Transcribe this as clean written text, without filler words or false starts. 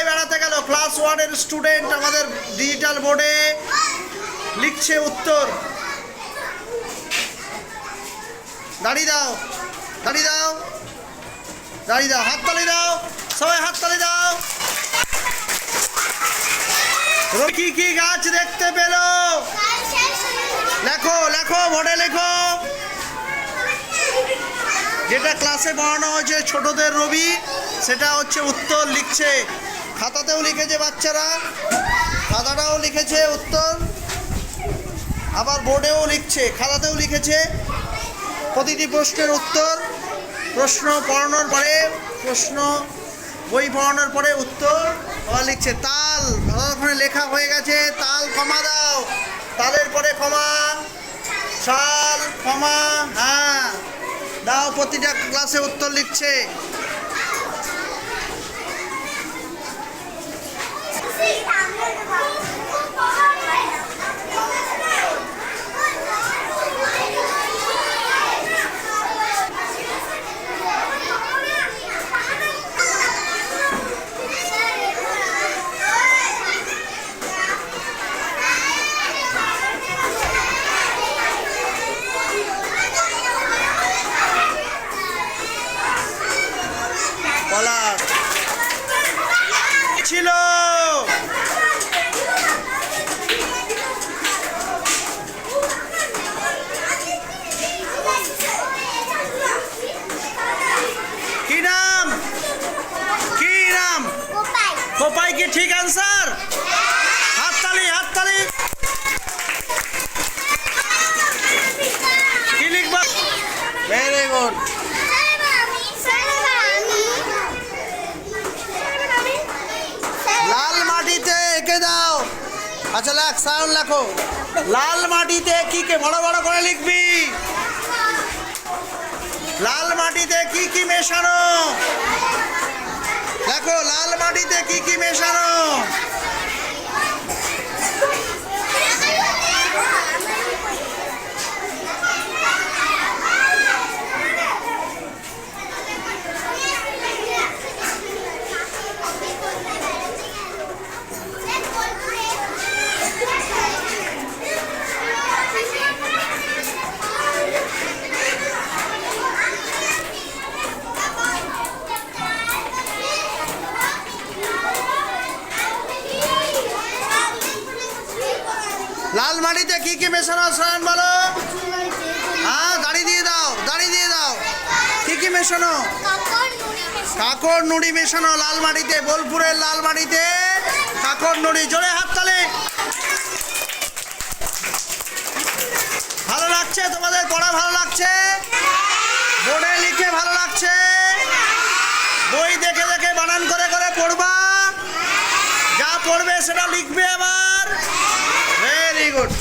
বেড়াতে গেল ক্লাস 1 এর স্টুডেন্ট আমাদের ডিজিটাল বোর্ডে লিখছে উত্তর। দাঁড়িয়ে দাও, দাঁড়িয়ে দাও, দাঁড়িয়ে দাও, হাততালি দাও, সবাই হাততালি দাও। কি কি গাছ দেখতে পেল? লেখো লেখো, বোর্ডে লেখো। যেটা ক্লাসে পড়ানো হয়েছে ছোটদের রবি, সেটা হচ্ছে উত্তর লিখছে। খাতাতেও লিখেছে বাচ্চারা, খাতাটাও লিখেছে উত্তর, আবার বোর্ডেও লিখছে, খাতাতেও লিখেছে প্রতিটি প্রশ্নের উত্তর। প্রশ্ন পড়ানোর পরে, প্রশ্ন বই পড়ানোর পরে উত্তর লিখছে। তাল ওখানে লেখা হয়ে গেছে, তাল কমা দাও, তালের পরে কমা, শাল কমা, হ্যাঁ দাও। প্রতিটা ক্লাসে উত্তর লিখছে। ছিল কি নাম? কি নাম? পোপাই কি ঠিক আনসার? হাততালি, হাততালি। কি লিখবা? Very good. লাল মাটিতে এঁকে দাও। আচ্ছা লেখ, সাউন্ড লেখো। লাল মাটিতে কি কে বড় বড় করে লিখবি। লাল মাটিতে কি কি মেশানো? লেখো, লাল মাটিতে কি কি মেশানো? লাল মাটিতে কি কি মেশানো সায়ন বলো? হ্যাঁ দাঁড়িয়ে দিয়ে দাও, দাঁড়িয়ে দিয়ে দাও। কি কি মেশানো? কাকড় নুড়ি মেশানো লাল মাটিতে, বোলপুরের লাল মাটিতে কাকড় নুড়ি। জোরে হাততালি। ভালো লাগছে তোমাদের? পড়া ভালো লাগছে? বোর্ডে লিখে ভালো লাগছে? বই দেখে দেখে বানান করে করে পড়বা? যা পড়বে সেটা লিখবে আবার। Very good.